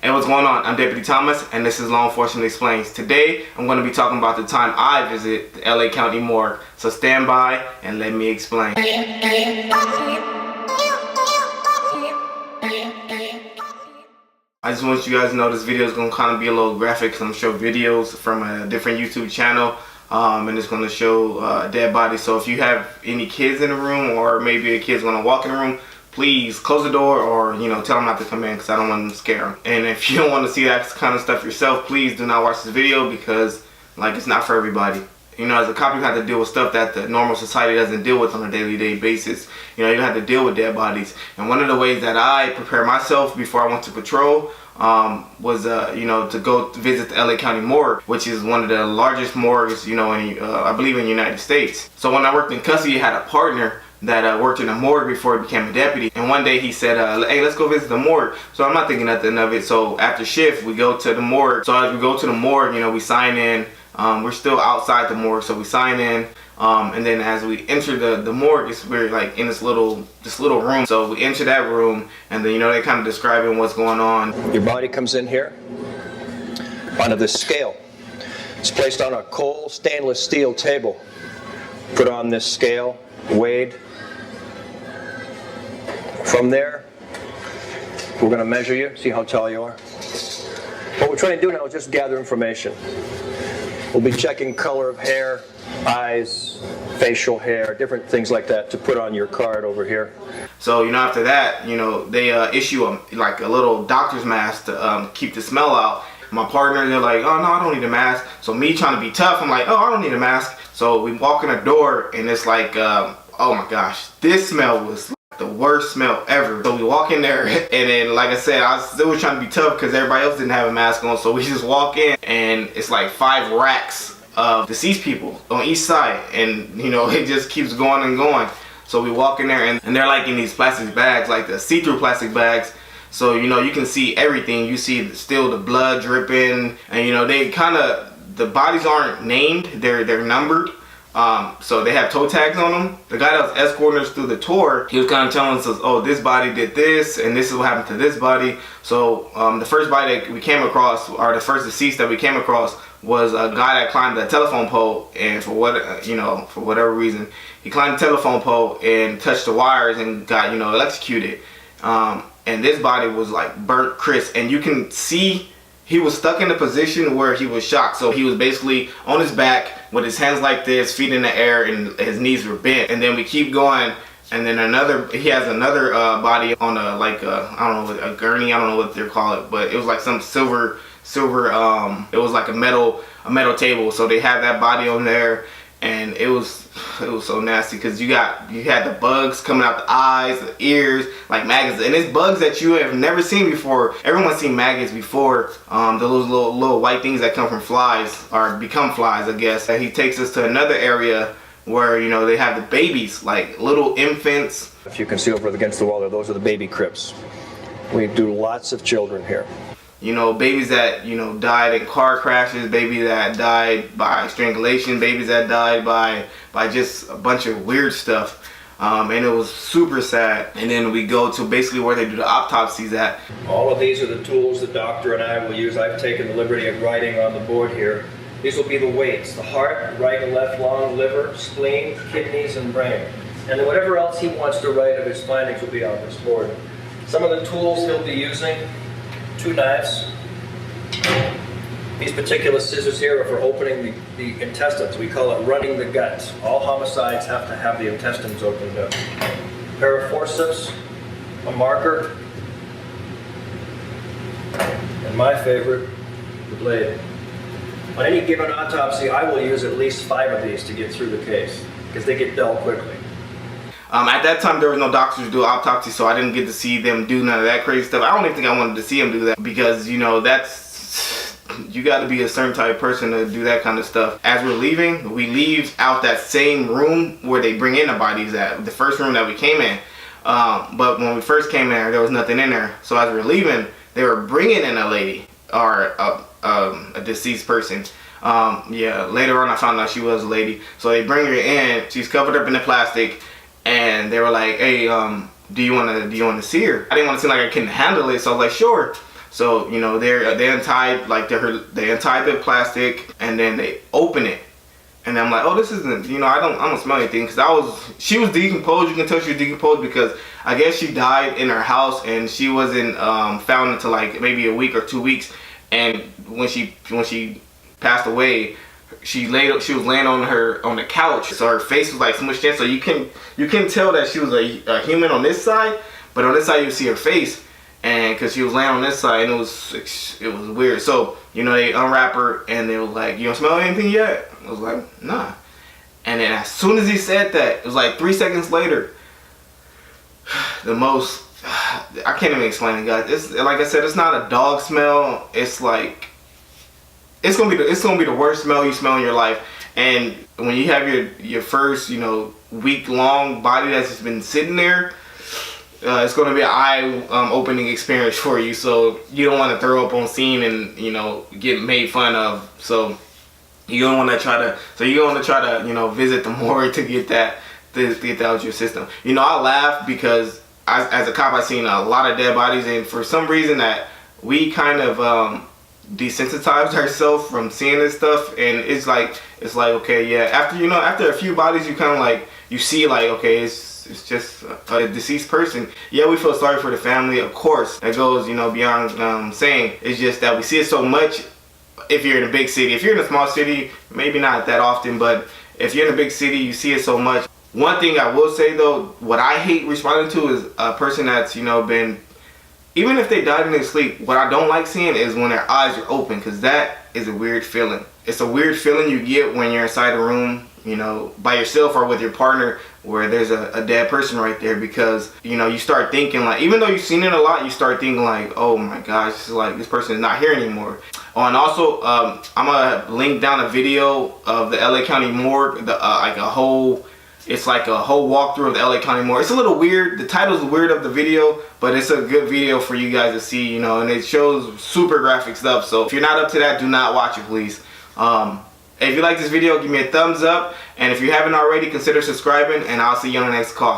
Hey, what's going on? I'm Deputy Thomas, and this is Law Enforcement Explains. Today, I'm going to be talking about the time I visit the LA County Morgue. So stand by and let me explain. I just want you guys to know this video is going to kind of be a little graphic because I'm showing videos from a different YouTube channel. And it's going to show dead bodies. So if you have any kids in the room, or maybe a kid's going to walk in the room, please close the door, or tell them not to come in, because I don't want them to scare them. And if you don't want to see that kind of stuff yourself, please do not watch this video, because it's not for everybody. As a cop, you have to deal with stuff that the normal society doesn't deal with on a daily basis. You have to deal with dead bodies. And one of the ways that I prepare myself before I went to patrol was to go visit the LA County Morgue, which is one of the largest morgues I believe in the United States. So when I worked in custody, I had a partner that worked in the morgue before he became a deputy, and one day he said, hey, let's go visit the morgue. So I'm not thinking nothing of it. So after shift, we go to the morgue. So as we go to the morgue, we sign in. We're still outside the morgue, so we sign in, and then as we enter the morgue, we're like in this little room. So we enter that room, and then they kind of describing what's going on. Your body comes in here onto this scale. It's placed on a cold stainless steel table. Put on this scale, weighed. From there, we're going to measure you, see how tall you are. What we're trying to do now is just gather information. We'll be checking color of hair, eyes, facial hair, different things like that to put on your card over here. So after that, they issue a little doctor's mask to keep the smell out. My partner, they're like, oh no, I don't need a mask. So me trying to be tough, I'm like, oh, I don't need a mask. So we walk in the door, and it's like, oh my gosh, this smell was the worst smell ever. So we walk in there, and then like I said, I still was trying to be tough because everybody else didn't have a mask on. So we just walk in, and it's like 5 racks of deceased people on each side, and it just keeps going and going. So we walk in there, and they're like in these plastic bags, like the see-through plastic bags. So you can see everything. You see still the blood dripping, and they kind of, the bodies aren't named, they're numbered. So they have toe tags on them. The guy that was escorting us through the tour, he was kind of telling us, oh, this body did this, and this is what happened to this body. So the first body that we came across, or the first deceased that we came across, was a guy that climbed the telephone pole, and for whatever reason, he climbed the telephone pole and touched the wires and got electrocuted. And this body was like burnt crisp, and you can see he was stuck in a position where he was shocked. So he was basically on his back with his hands like this, feet in the air, and his knees were bent. And then we keep going, and then he has another body on I don't know, a gurney, I don't know what they're called, but it was like some silver, it was like a metal table. So they had that body on there, and it was so nasty because you had the bugs coming out the eyes, the ears, like maggots, and it's bugs that you have never seen before. Everyone's seen maggots before, those little white things that come from flies, or become flies, I guess. And he takes us to another area where they have the babies, like little infants. If you can see over against the wall there, those are the baby crypts. We do lots of children here. Babies that, died in car crashes, babies that died by strangulation, babies that died by just a bunch of weird stuff. And it was super sad. And then we go to basically where they do the autopsies at. All of these are the tools the doctor and I will use. I've taken the liberty of writing on the board here. These will be the weights: the heart, right and left lung, liver, spleen, kidneys, and brain. And then whatever else he wants to write of his findings will be on this board. Some of the tools he'll be using: 2 knives. These particular scissors here are for opening the intestines. We call it running the guts. All homicides have to have the intestines opened up. A pair of forceps, a marker, and my favorite, the blade. On any given autopsy, I will use at least 5 of these to get through the case, because they get dull quickly. At that time, there was no doctors to do autopsy, so I didn't get to see them do none of that crazy stuff. I don't even think I wanted to see them do that, because you got to be a certain type of person to do that kind of stuff. As we're leaving, we leave out that same room where they bring in the bodies at, the first room that we came in. But when we first came there was nothing in there. So as we're leaving, they were bringing in a lady, or a deceased person. Later on I found out she was a lady. So they bring her in. She's covered up in the plastic, and they were like, hey, do you want to see her? I didn't want to seem like I couldn't handle it, so I was like, sure. So you know they untied like they untied the plastic and then they open it. And I'm like, oh, this isn't, you know, I don't smell anything, because she was decomposed. You can tell she was decomposed because I guess she died in her house and she wasn't found until like maybe a week or 2 weeks. And when she passed away, she was laying on the couch, so her face was like smushed in. So you can tell that she was a human on this side, but on this side you see her face. And because she was laying on this side, and it was weird. So you know, they unwrap her and they were like, "You don't smell anything yet?" I was like, "Nah." And then as soon as he said that, it was like 3 seconds later. I can't even explain it, guys. It's like I said, it's not a dog smell. It's like it's gonna be the worst smell you smell in your life. And when you have your first, you know, week-long body that's just been sitting there. It's going to be an eye-opening experience for you, so you don't want to throw up on scene and, you know, get made fun of. So you don't want to try to, you know, visit the morgue to get that out of your system. You know, I laugh because as a cop, I've seen a lot of dead bodies, and for some reason that we kind of desensitized ourselves from seeing this stuff, and it's like okay, yeah. After a few bodies, you kind of like you see like okay, it's just a deceased person. Yeah, we feel sorry for the family, of course. That goes, you know, beyond saying. It's just that we see it so much if you're in a big city. If you're in a small city, maybe not that often, but if you're in a big city, you see it so much. One thing I will say though, what I hate responding to is a person that's, you know, been, even if they died in their sleep, what I don't like seeing is when their eyes are open, because that is a weird feeling. It's a weird feeling you get when you're inside a room, you know, by yourself or with your partner, where there's a dead person right there, because, you know, you start thinking like, even though you've seen it a lot, you start thinking like, oh my gosh, this is like, this person is not here anymore. Oh, and also, I'm gonna link down a video of the LA County Morgue, it's like a whole walkthrough of the LA County Morgue. It's a little weird. The title's weird of the video, but it's a good video for you guys to see, you know, and it shows super graphic stuff. So if you're not up to that, do not watch it, please. If you like this video, give me a thumbs up. And if you haven't already, consider subscribing, and I'll see you on the next call.